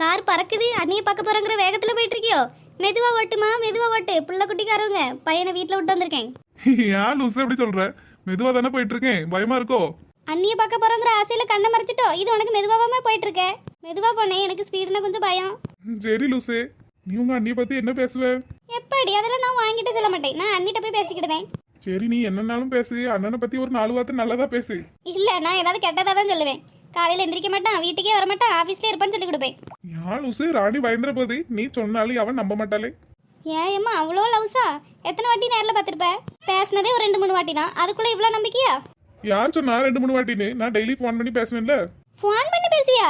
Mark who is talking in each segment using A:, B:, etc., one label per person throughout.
A: Car பறக்குது, அண்ணியை பார்க்க போறங்கிற வேகத்துல போயிட்டு இருக்கியோ? மெதுவா ஓட்டுமா, மெதுவா ஓட்டு. புள்ள குட்டிக்காரவங்க பையனை வீட்டுல விட்டு வந்திருக்கேன்.
B: ஏன் லூசு எப்படி சொல்ற? மெதுவா தானே போயிட்டு இருக்கேன், பயமா இருக்கோ?
A: அண்ணியை பார்க்க போறங்கிற ஆசையில கண்ணை மறைச்சிட்டோ? இது உனக்கு மெதுவாவே போயிட்டு இருக்க. மெதுவா போனேன், எனக்கு ஸ்பீடுனா கொஞ்சம் பயம்.
B: சரி லூசு, நீ உங்க அண்ணியை பத்தி என்ன பேசுவ?
A: எப்படி? அதெல்லாம் நான் வாங்கிட்டு சொல்ல மாட்டேன். நான் அண்ணிட்ட போய் பேசிக்கிடுவேன்.
B: சரி, நீ என்னன்னாலும் பேசு. அண்ணனை பத்தி ஒரு 4 வார்த்தை நல்லதா பேசு.
A: இல்ல, நான் ஏதாவது கெட்டதா தான் சொல்லுவேன். காலையில எந்திரிக்க மாட்டான், வீட்டுக்கே வர மாட்டான், ஆபீஸ்ல இருப்பான்னு சொல்லி கொடுப்பேன்.
B: ஏன் லூசு, ராணி பயந்துற போது நீ சொன்னாலும் அவன் நம்ப மாட்டாளே.
A: ஏம்மா அவ்வளோ லவ்ஸா? எத்தனை வாட்டி நேரில் பார்த்துருப்ப? பேசினதே ஒரு 2-3 வாட்டி தான், அதுக்குள்ள இவ்வளோ நம்பிக்கையா?
B: யார் சொன்னா 2-3 வாட்டின்னு? நான் டெய்லி ஃபோன் பண்ணி பேசுவேன்ல.
A: ஃபோன் பண்ணி பேசுவியா?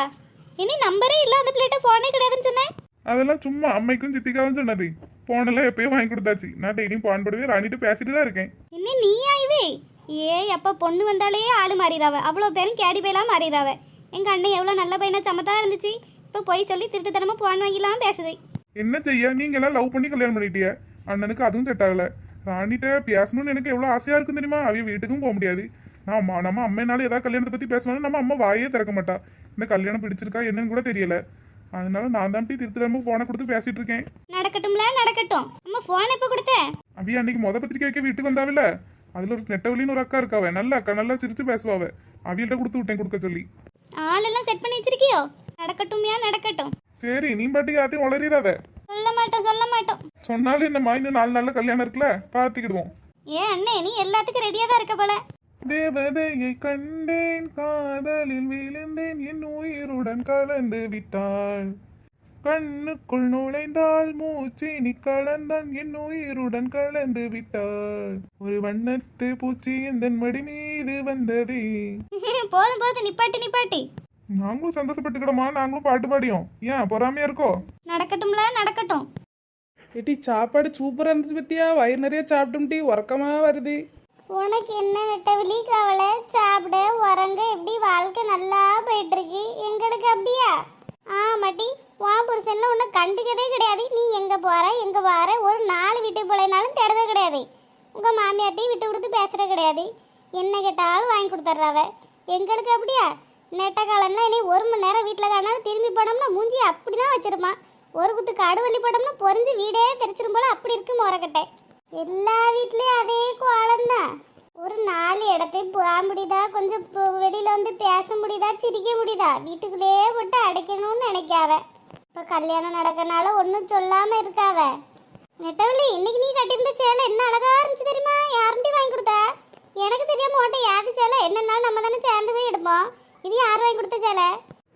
A: இனி நம்பரே இல்லை அந்த பிள்ளைகிட்ட, ஃபோனே கிடையாதுன்னு சொன்னேன்.
B: அதெல்லாம் சும்மா அம்மைக்கும் சித்திக்காவும் சொன்னது. போனெல்லாம் எப்பயும் வாங்கி கொடுத்தாச்சு. நான் டெய்லியும் போன் போடுவேன், ராணிட்டு பேசிட்டு தான் இருக்கேன்.
A: என்ன நீயா இது? அப்பா பொண்ணு வந்தாலே ஆளு மாறிடாவ, அவ்வளோ பேரும் கேடி பையெல்லாம் மாறிடாவ. எங்க அண்ணன் எவ்வளோ நல்ல பையனா சமத்தா இருந்துச்சு, இப்போ போய் சொல்லி திருட்டுத்தனமா ஃபோன் வாங்கிலாம் பேசுது.
B: என்ன செய்ய, நீங்க எல்லாம் லவ் பண்ணி கல்யாணம் பண்ணிட்டிய. அண்ணனுக்கு அதுவும் செட் ஆகல. ராணிட்ட பேசணும்னு எனக்கு எவ்வளவு ஆசையா இருக்கும் தெரியுமா? அவைய வீட்டுக்கும் போக முடியாது. நம்ம அம்மைனால ஏதாவது கல்யாணத்தை பத்தி பேசணும், நம்ம அம்மா வாயே திறக்க மாட்டா. இந்த கல்யாணம் பிடிச்சிருக்கா என்னன்னு கூட தெரியல. அதனால நான் தான் திருத்திரம்ப போனை கொடுத்து பேசிட்டு இருக்கேன்.
A: நடக்கட்டும்ல, நடக்கட்டும். அம்மா போன் எப்ப கொடுத்த?
B: அவைய அன்னைக்கு பத்திரிக்கை வைக்க வீட்டுக்கு வந்தாவில்ல, அதுல ஒரு நெட்டவழின்னு ஒரு அக்கா இருக்காவ, நல்ல அக்கா, நல்லா சிரிச்சு பேசுவாவ. அவியல்ட்ட கொடுத்து விட்டேன் கொடுக்க சொல்லி.
A: ஆளெல்லாம் செட் பண்ணி வச்சிருக்கியோ? நடக்கட்டும்யா, நடக்கட்டும்.
B: சரி, நீ பாட்டுக்கு யார்ட்டையும் உளறிடாத.
A: சொல்ல மாட்டோம், சொல்ல மாட்டோம்.
B: சொன்னாலும் என்னம்மா, இன்னும் 4 நாள்ல கல்யாணம் இருக்குல்ல, பாத்துக்கிடுவோம்.
A: அண்ணே, நீ எல்லாத்துக்கும் ரெடியா தான் இருக்க போல.
B: தேவதையை கண்டேன், காதலில் விழுந்தேன், என் உயிருடன் கலந்து விட்டாள். கண்ணுக்குள் நுழைந்தாள், மூச்சினி கலந்தான், என் உயிருடன் கலந்து விட்டாள். ஒரு வண்ணத்து பூச்சி எந்த மடி மீது வந்தது.
A: போதும் போதும், நிப்பாட்டி நிப்பாட்டி.
B: நாங்களும் சந்தோஷப்பட்டுக்கிடமா, நாங்களும் பாட்டு பாடியோம். ஏன் பொறாமையா இருக்கோ?
A: நடக்கட்டும்ல, நடக்கட்டும்.
C: ஏட்டி சாப்பாடு சூப்பராக இருந்துச்சு பத்தியா? வயிறு நிறைய சாப்பிட்டோம்டி, உறக்கமா வருது.
A: உனக்கு என்ன நெட்டவழி கவலை? சாப்பிட உறங்க, எப்படி வாழ்க்கை நல்லா போயிட்டு இருக்கு. எங்களுக்கு அப்படியா? ஆமாட்டி, உன் புருஷன்ல உன்னை கண்டுக்கவே கிடையாது. நீ எங்க போற எங்க வார, ஒரு 4 வீட்டுக்கு போலனாலும் தேடதே கிடையாது. உங்க மாமியார்ட்டையும் விட்டு கொடுத்து பேசுற கிடையாது. என்ன கேட்டாலும் வாங்கி கொடுத்துட்றாவ. எங்களுக்கு அப்படியா? நெட்ட காலம்னா இனி 1 மணி நேரம் வீட்டில் காணாலும் திரும்பி போனோம்னா மூஞ்சி அப்படிதான் வச்சிருமா. ஒரு குத்து கடுவள்ளி போட்டோம்னா பொறிஞ்சு வீடே தெரிச்சிரும் போல அப்படி இருக்கு முறக்கட்டை. எல்லா வீட்லயும் அதே கோலம்தான். ஒரு 4 இடத்தையும் போக முடியுதா? கொஞ்சம் வெளியில வந்து பேச முடியுதா? சிரிக்க முடியுதா? வீட்டுக்குள்ளேயே போட்டு அடைக்கணும்னு நினைக்காவ. இப்ப கல்யாணம் நடக்கனால ஒன்றும் சொல்லாம இருக்காவ. நெட்டவள்ளி, இன்னைக்கு நீ கட்டியிருந்த சேலை என்ன அழகா இருந்துச்சு தெரியுமா? யாருண்டி வாங்கி கொடுத்தா? எனக்கு தெரியாம ஓட்ட யாரு சேலை என்னன்னாலும் நம்ம தானே சேர்ந்து போய் எடுப்போம். இது யார் வாங்கி கொடுத்த சேலை?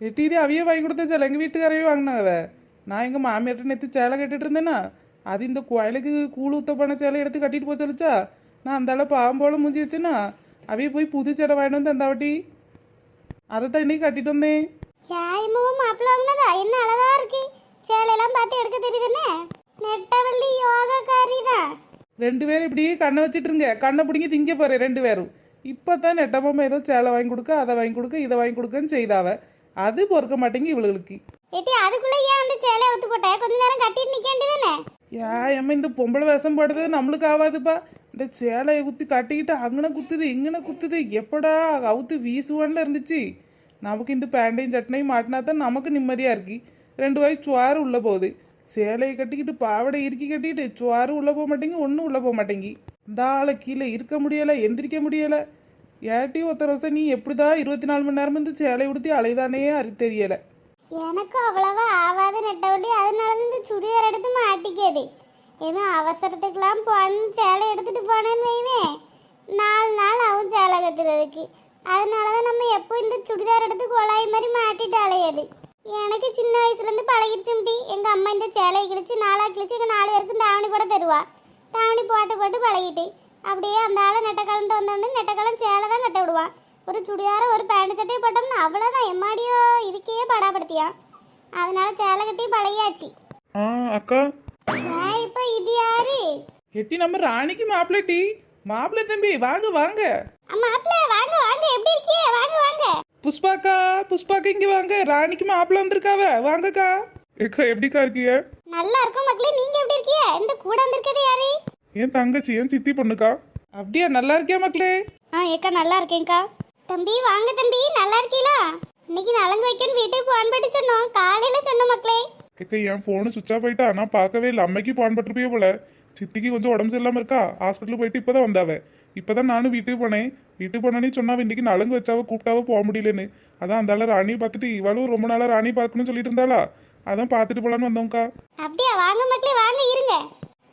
C: ஏட்டி இது அவையே வாங்கி கொடுத்த சேலை, எங்கள் வீட்டுக்காரவே வாங்கினாவ. நான் எங்கள் மாமியார்ட்ட நேற்று சேலை கட்டிட்டு இருந்தேன்னா, அது இந்த கோயிலுக்கு கூழ் ஊத்த பண்ண சேலை எடுத்து கட்டிட்டு போக சொல்லிச்சா. நான் அந்த அளவு பாம்போல முடிஞ்சு வச்சேன்னா அவையே போய் புது சேலை வாங்கிட்டு வந்து அந்தாவட்டி அதை தான் இன்னைக்கு கட்டிட்டு வந்தேன்.
A: யாயமும் மாப்பிள்ள வாங்கினதா? என்ன அழகா இருக்கு. சேலையெல்லாம் பார்த்து எடுக்க தெரியுதுன்னு. நெட்டவள்ளி யோகாக்காரி தான்.
C: 2 பேரும் இப்படியே கண்ணை வச்சுட்டு இருங்க, கண்ணை பிடிங்கி திங்க போறேன் 2 பேரும். இப்போ தான் நெட்டமாமா ஏதோ சேலை வாங்கி கொடுக்க, அதை வாங்கி கொடுக்க, இதை வாங்கி கொடுக்கன்னு செய்தாவ. அது பொறுக்க மாட்டேங்க இவளுக்கு.
A: ஏட்டி, அதுக்குள்ள ஏன் வந்து சேலை ஊத்து போட்ட? கொஞ்ச நேரம் கட்டிட்டு நிக்க வேண்டியதானே?
C: ஏம்மா இந்த பொம்பளை வேஷம் போடுறது நம்மளுக்கு ஆகாதுப்பா. இந்த சேலையை குத்தி கட்டிக்கிட்டு அங்கன குத்துது இங்கன குத்துது, எப்படா அவுத்து வீசுவான்ல இருந்துச்சு. நமக்கு இந்த பேண்டையும் சட்னையும் மாட்டினா தான் நமக்கு நிம்மதியாக இருக்கு. 2 வாய் சுவாறு உள்ளே போகுது. சேலையை கட்டிக்கிட்டு பாவடை இறுக்கி கட்டிக்கிட்டு சுவாறு உள்ளே போக மாட்டேங்கி, ஒன்றும் உள்ளே போக மாட்டேங்கி. இந்த ஆளை கீழே இருக்க முடியலை, எந்திரிக்க முடியலை. ஏட்டி ஒருத்தர் வருஷம் நீ எப்படிதான் 24 மணி நேரம் வந்து சேலை உடுத்தி அலைதானே தெரியலை.
A: எனக்கும் அவ்வளவா ஆவாத நெட்டவள்ளி. அதனால இந்த சுடிதார் எடுத்து மாட்டிக்காது. ஏதோ அவசரத்துக்கெல்லாம் போன சேலை எடுத்துட்டு போனேன்னு வைவேன், 4 நாள் ஆகும் சேலை கட்டுறதுக்கு. அதனாலதான் நம்ம எப்போ இந்த சுடிதார் எடுத்து கொழாய் மாதிரி மாட்டிட்டு அலையாது. எனக்கு சின்ன வயசுலேருந்து பழகிடுச்சும்டி. எங்கள் அம்மா இந்த சேலையை கிழிச்சு 4ஆ கிழிச்சு எங்கள் 4 பேருக்கும் தாவணி போட தருவா. தாவணி போட்டு போட்டு பழகிட்டு அப்படியே அந்த ஆளை நெட்டக்காலன்ட்டு வந்தோடனே நெட்டக்காலம் சேலை தான் கட்ட விடுவான். ஒரு சுடிதார ஒரு பேண்ட் சட்டையை போட்டோம்னா அவ்வளோதான். எம்மாடியோ இதுக்கே படாப்படுத்தியான். அதனால சேலை கட்டி பழகியாச்சு.
B: அக்கா,
A: இப்போ இது யாரு?
C: எட்டி நம்ம ராணிக்கு மாப்பிள்ளை டி. மாப்பிள்ளை தம்பி வாங்க வாங்க.
A: மாப்பிள்ள வாங்க வாங்க, எப்படி இருக்கியே? வாங்க வாங்க.
C: புஷ்பாக்கா, புஷ்பாக்கா இங்க வாங்க. ராணிக்கு மாப்பிள்ளை வந்திருக்காவ, வாங்கக்கா.
B: ஏக்கா எப்படிக்கா இருக்கீங்க?
A: நல்லா இருக்கும் மக்களே. நீங்க எப்படி இருக்கீங்க? இந்த கூட வந்திருக்கிறது யாரு?
B: என் தங்கச்சி, என் சித்தி பொண்ணுக்கா.
C: அப்படியா, நல்லா இருக்கியா மக்களே?
A: ஏக்கா நல்லா இருக்கேன்க்கா. தம்பி வாங்க தம்பி, நல்லா இருக்கீங்களா? இன்னைக்கு நலங்கு வைக்கணும் வீட்டுக்கு போன் பண்ணி சொன்னோம், காலையில சொன்னோம் மக்களே.
B: கேட்க என் ஃபோனு சுவிட்ச் ஆஃப் ஆயிட்டா, நான் பார்க்கவே இல்லை. அம்மைக்கு பான் பட்டிருப்பே போல. சித்திக்கு கொஞ்சம் உடம்பு சரியில்லாம இருக்கா, ஹாஸ்பிட்டல் போயிட்டு இப்பதான் வந்தாவ. இப்பதான் நானும் வீட்டுக்கு போனேன். வீட்டுக்கு போனேன்னு சொன்னாவ இன்னைக்கு நலங்கு வச்சாவ, கூப்பிட்டாவ போக முடியலன்னு. அதான் அந்த ராணியை பார்த்துட்டு இவளும் ரொம்ப நாளா ராணியை பார்க்கணும்னு சொல்லிட்டு இருந்தாளா, அதான் பார்த்துட்டு போலான்னு வந்தோம்க்கா.
A: அப்படியா? வாங்க மக்களே வாங்க, இருங்க.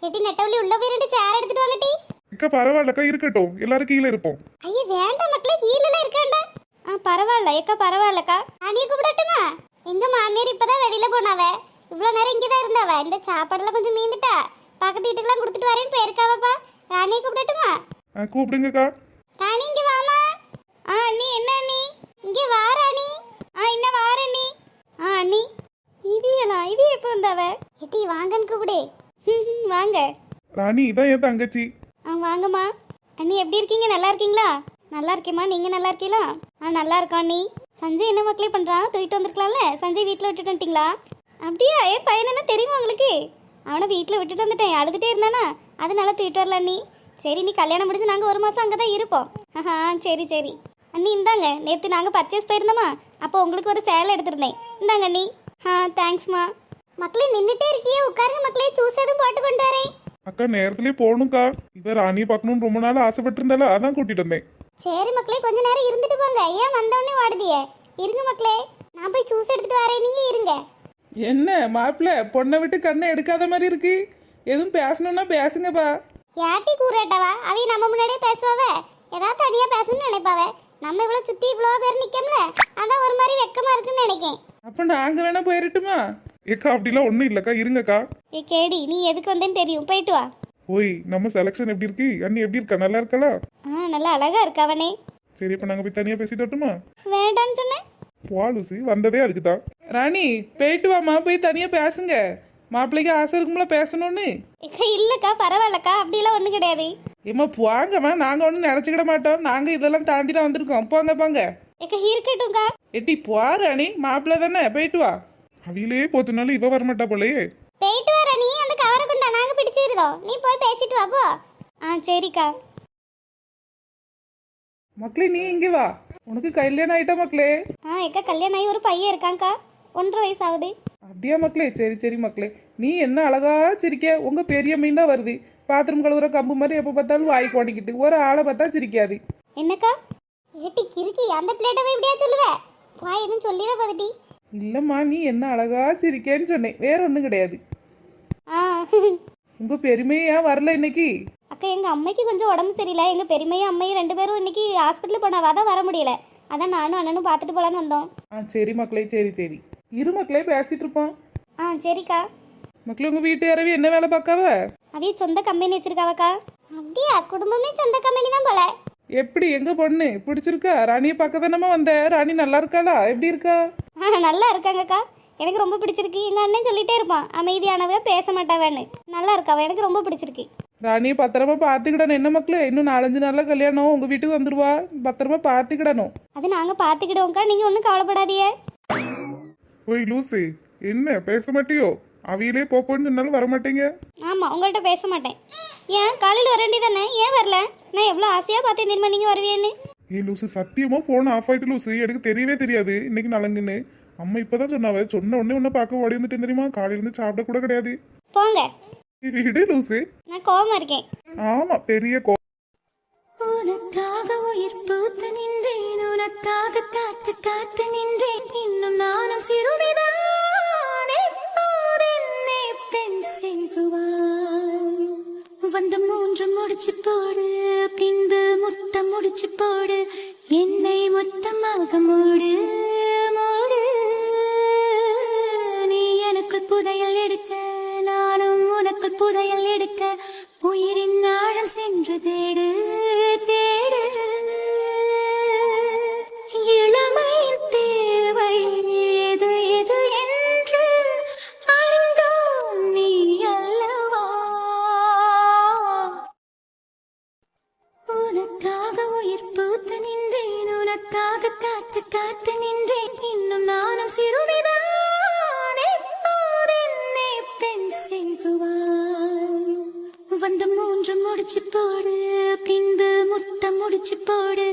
A: எட்டி நெட்டவழி உள்ள போய் 2 சேர் எடுத்துட்டு வாங்க டி.
B: அக்கா பரவாயில்லக்கா, இருக்கட்டும், எல்லாரும் கீழே இருப்போம்.
A: ஐயா வேண்டாம் மக்களே, கீழலாம் இருக்காண்டா. பரவாயில்ல ஏக்கா, பரவாயில்லக்கா. ராணியை கூப்பிடட்டுமா? எங்க மாமியார் இப்பதான் வெளியில போனாவ, இவ்வளவு நேரம் இங்கதான் இருந்தாவ. இந்த சாப்பாடுலாம் கொஞ்சம் மீந்துட்டா, பக்கத்து வீட்டுக்குலாம் கொடுத்துட்டு வரேன்னு போயிருக்காவப்பா. ராணியை கூப்பிடட்டுமா?
B: கூப்பிடுங்கக்கா.
A: ராணி இங்க வாமா. அண்ணி என்ன அண்ணி? இங்க வா ராணி. என்ன வார அண்ணி. அண்ணி இவி எப்போ வந்தாவ? எட்டி வாங்கன்னு கூப்பிடு. வாங்க
B: ராணி இதான் என் தங்கச்சி.
A: வாங்கம்மா. அண்ணி எப்படி இருக்கீங்க? நல்லா இருக்கீங்களா? நல்லா இருக்கேம்மா, நீங்க நல்லா இருக்கீங்களா? நல்லா இருக்கோம் அண்ணி. சஞ்சய் என்ன மக்களே பண்றான்? தூக்கிட்டு வந்திருக்கலாம்ல. சஞ்சய் வீட்டில் விட்டுட்டு வந்துட்டீங்களா? அப்படியா? என் பையனெல்லாம் தெரியுமா உங்களுக்கு? அவனை வீட்டில் விட்டுட்டு வந்துட்டேன், அழுதுகிட்டே இருந்தானா, அதனால தூக்கிட்டு வரல அண்ணி. சரி, நீ கல்யாணம் முடிஞ்சு நாங்கள் 1 மாதம் அங்கே தான் இருப்போம். சரி சரி அண்ணி. இந்தாங்க, நேற்று நாங்கள் பர்ச்சேஸ் போயிருந்தோமா, அப்போ உங்களுக்கு ஒரு சேலை எடுத்திருந்தேன். இந்தாங்க அண்ணி. தேங்க்ஸ்மா. மக்களே நின்றுட்டே இருக்கியே, உட்காருங்க மக்களே, ஜூஸ் எதுவும் போட்டு கொண்டு வரேன்.
B: அக்கா நேரத்திலே போகணும்க்கா. இவ ராணியை பார்க்கணும்னு ரொம்ப நாள் ஆசைப்பட்டிருந்தால, அதான் கூட்டிட்டு வந்தேன்.
A: சரி மக்களே, கொஞ்ச நேரம் இருந்துட்டு போங்க. ஏன் வந்தவொடனே ஓடுதியே? இருங்க மக்களே, நான் போய் ஜூஸ் எடுத்துட்டு வரேன், நீங்க இருங்க.
C: என்ன மாப்பிள்ள, பொண்ணை விட்டு கண்ணை எடுக்காத மாதிரி இருக்கு. எதுவும் பேசணும்னா பேசுங்கப்பா.
A: யாட்டி கூறட்டவா? அவைய நம்ம முன்னாடியே பேசுவாவ, ஏதாவது தனியா பேசணும்னு நினைப்பாவ. நம்ம இவ்வளவு சுத்தி இவ்வளவு பேர் நிக்கம்ல, அதான் ஒரு மாதிரி வெக்கமா இருக்குன்னு நினைக்கேன்.
C: அப்ப நாங்க வேணா போயிரட்டுமா?
B: ஏக்கா அப்படிலாம் ஒன்றும் இல்லைக்கா, இருங்கக்கா.
A: கேடி, நீ எதுக்கு வந்தேன்னு தெரியும், போயிட்டு வா.
B: ஓய், நம்ம செலக்ஷன் எப்படி இருக்கு? அண்ணி எப்படி இருக்கா? நல்லா இருக்காளா?
A: நல்லா அழகா இருக்கவனே.
B: சரி, இப்ப நாங்க போய் தனியா பேசிட்டு வரட்டுமா?
A: வேண்டான்னு சொன்னேன்.
B: வா லூசி, வந்ததே அதுக்கு தான்.
C: ராணி போயிட்டு வாமா, போய் தனியா பேசுங்க. மாப்பிள்ளைக்கு ஆசை இருக்கும்ல பேசணும்னு.
A: இல்லக்கா, பரவாயில்லக்கா, அப்படிலாம் ஒண்ணும் கிடையாது.
C: ஏமா போங்கம்மா, நாங்க ஒன்றும் நினைச்சுக்கிட மாட்டோம். நாங்க இதெல்லாம் தாண்டி தான் வந்திருக்கோம். போங்க போங்க.
A: இருக்கட்டும்க்கா.
C: எட்டி போ ராணி, மாப்பிள்ளை தானே, போயிட்டு வா.
B: அவிலே போத்துனாலும் இவ வரமாட்டா போலயே.
A: போயிட்டு வர நீ. அந்த கவரை கொண்டா, நாங்க பிடிச்சிருந்தோம். நீ போய் பேசிட்டு வா போ. சரிக்கா.
C: மக்களே நீ இங்க வா, உனக்கு கல்யாணம் ஆயிட்டா மக்களே?
A: ஏக்கா கல்யாணம் ஆகி ஒரு பையன் இருக்காங்கக்கா, 1.5 வயசு ஆகுது.
C: அப்படியா மக்களே? சரி சரி மக்களே. நீ என்ன அழகா சிரிக்க. உங்க பெரிய மீன் தான் வருது, பாத்ரூம் கழுவுற கம்பு மாதிரி எப்ப பார்த்தாலும் வாய் கோணிக்கிட்டு. ஒரு ஆளை பார்த்தா சிரிக்காது.
A: என்னக்கா? ஏட்டி கிறுக்கி, அந்த பிளேட்டை இப்படியா சொல்லுவ? வாய் எதுவும் சொல்லிட போதுடி.
C: இல்லம்மா, நீ என்ன அழகா சிரிக்கேன்னு சொன்னேன், வேற ஒண்ணும் கிடையாது. உங்க பெருமையா வரல இன்னைக்கு?
A: அக்கா, எங்க அம்மைக்கு கொஞ்சம் உடம்பு சரியில்லை. எங்க பெருமையும் அம்மையும் 2 பேரும் இன்னைக்கு ஹாஸ்பிட்டல் போனாவா, தான் வர முடியல. அதான் நானும் அண்ணனும் பார்த்துட்டு போலான்னு வந்தோம்.
C: சரி மக்களே, சரி சரி. இரு மக்களே, பேசிட்டு இருப்போம்.
A: சரிக்கா.
C: மக்களே, உங்க வீட்டுக்காரவி என்ன வேலை பார்க்காவ?
A: அவைய சொந்த கம்பெனி வச்சிருக்காவக்கா. அப்படியா? குடும்பமே சொந்த கம்பெனி தான் போல.
C: எப்படி எங்க பொண்ணு பிடிச்சிருக்கா? ராணியை பார்க்க தானமா வந்த. ராணி நல்லா இருக்காளா? எப்படி இருக்கா?
A: நல்லா இருக்காங்கக்கா, எனக்கு ரொம்ப பிடிச்சிருக்கு. எங்க அண்ணன் சொல்லிட்டே இருப்பான், அமைதியானவ, பேச மாட்டாவேன்னு. நல்லா இருக்காவ, எனக்கு ரொம்ப பிடிச்சிருக்கு.
C: ராணியை பத்திரமா பார்த்துக்கிடணும் என்ன மக்களே. இன்னும் 4-5 நாள்ல கல்யாணம், உங்க வீட்டுக்கு வந்துருவா. பத்திரமா பார்த்துக்கிடணும்.
A: அது நாங்க பார்த்துக்கிடுவோம்க்கா, நீங்க ஒன்றும் கவலைப்படாதீங்க.
B: ஓய் லூசி, என்ன பேச மாட்டியோ? அவியிலே போப்போன்னு சொன்னாலும் வரமாட்டீங்க.
A: ஆமா, உங்கள்கிட்ட பேச மாட்டேன். ஏன் காலையில் வர வேண்டியதானே? ஏன் வரல? நான் எவ்வளோ ஆசையா பார்த்தேன் தெரியுமா நீங்க வருவீன்னு.
B: லூசு, சத்தியமா போன் ஆஃப் ஆயிட்டு லூசு. எனக்கு தெரியவே தெரியாது இன்னைக்கு நலங்குன்னு. அம்மா இப்பதான் சொன்னாவ. சொன்ன உடனே உன்ன பார்க்க ஓடி வந்துட்டு தெரியுமா? காலையில இருந்து சாப்பிட கூட கிடையாது.
A: போங்க.
B: விடு லூசு.
A: நான் கோவமா இருக்கேன்.
B: ஆமா, பெரிய
D: உனக்காக உயிர் பூத்து நின்றேன், உனக்காக காத்து காத்து நின்றேன். இன்னும் நானும் சிறுமிதான், எப்போதென்னை பெண் செய்குவாய்? வந்து 3 முடிச்சு போடு, பின்பு முத்தம் முடிச்சு போடு, என்னை மொத்தமாக மூடு மூடு. நீ எனக்குள் புதையல் எடுக்க, நானும் உனக்குள் புதையல் எடுக்க, உயிரின் ஆழம் சென்று தேடு தேடு. இளமையின் தேவை எது எது என்று அறிந்தோம் நீ அல்லவா? உனக்காக உயிர் பூத்து நின்றேன், உனக்காக காத்து காத்து நின்றேன். இன்னும் நானும் சிறுமிதான், எப்போதென்னை பெண் செய்குவாய்? வந்து 3 முடிச்சு போடு, பின்பு முத்தம் முடிச்சு போடு,